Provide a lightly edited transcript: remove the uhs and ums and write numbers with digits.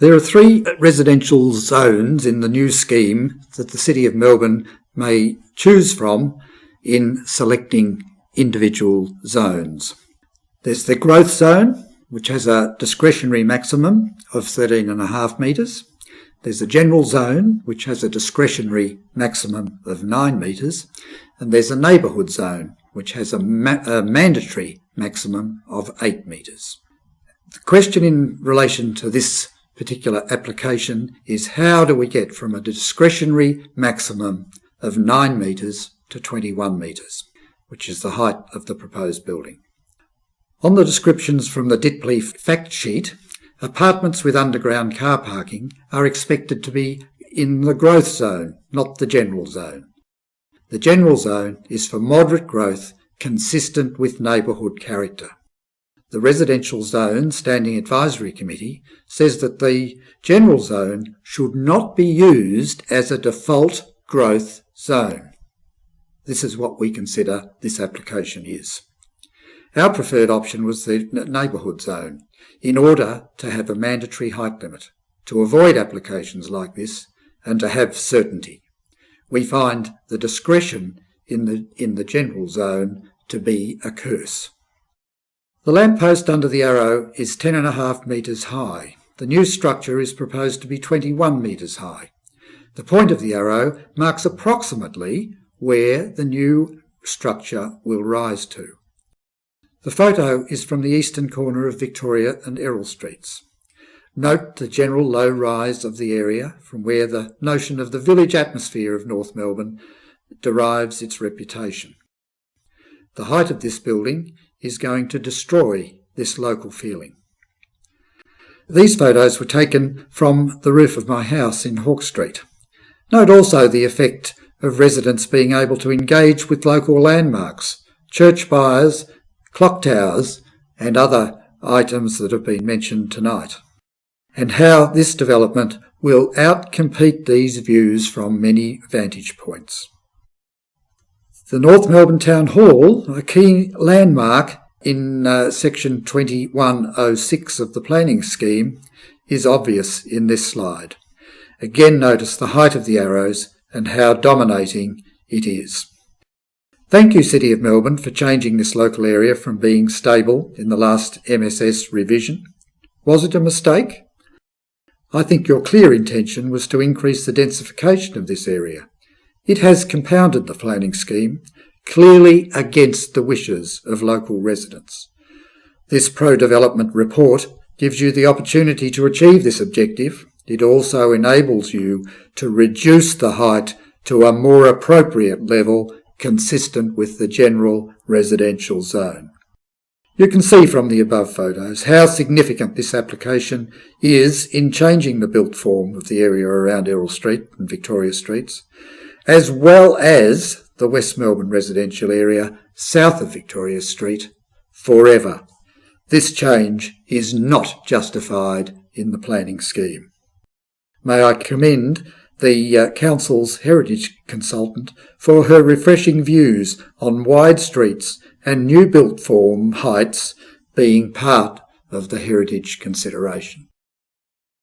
There are 3 residential zones in the new scheme that the City of Melbourne may choose from in selecting individual zones. There's the growth zone, which has a discretionary maximum of 13.5 metres. There's a general zone, which has a discretionary maximum of 9 metres. And there's a neighbourhood zone, which has a mandatory maximum of 8 metres. The question in relation to this particular application is, how do we get from a discretionary maximum of 9 metres to 21 metres, which is the height of the proposed building? On the descriptions from the DTPLI fact sheet, apartments with underground car parking are expected to be in the growth zone, not the general zone. The general zone is for moderate growth consistent with neighbourhood character. The Residential Zone Standing Advisory Committee says that the general zone should not be used as a default growth zone. This is what we consider this application is. Our preferred option was the neighbourhood zone, in order to have a mandatory height limit, to avoid applications like this and to have certainty. We find the discretion in the general zone to be a curse. The lamppost under the arrow is 10.5 metres high. The new structure is proposed to be 21 metres high. The point of the arrow marks approximately where the new structure will rise to. The photo is from the eastern corner of Victoria and Errol Streets. Note the general low rise of the area, from where the notion of the village atmosphere of North Melbourne derives its reputation. The height of this building is going to destroy this local feeling. These photos were taken from the roof of my house in Hawke Street. Note also the effect of residents being able to engage with local landmarks, church spires, clock towers and other items that have been mentioned tonight, and how this development will outcompete these views from many vantage points. The North Melbourne Town Hall, a key landmark in section 2106 of the planning scheme, is obvious in this slide. Again, notice the height of the arrows and how dominating it is. Thank you, City of Melbourne, for changing this local area from being stable in the last MSS revision. Was it a mistake? I think your clear intention was to increase the densification of this area. It has compounded the planning scheme, clearly against the wishes of local residents. This pro-development report gives you the opportunity to achieve this objective. It also enables you to reduce the height to a more appropriate level consistent with the general residential zone. You can see from the above photos how significant this application is in changing the built form of the area around Errol Street and Victoria Streets, as well as the West Melbourne residential area south of Victoria Street forever. This change is not justified in the planning scheme. May I commend the Council's heritage consultant for her refreshing views on wide streets and new built form heights being part of the heritage consideration.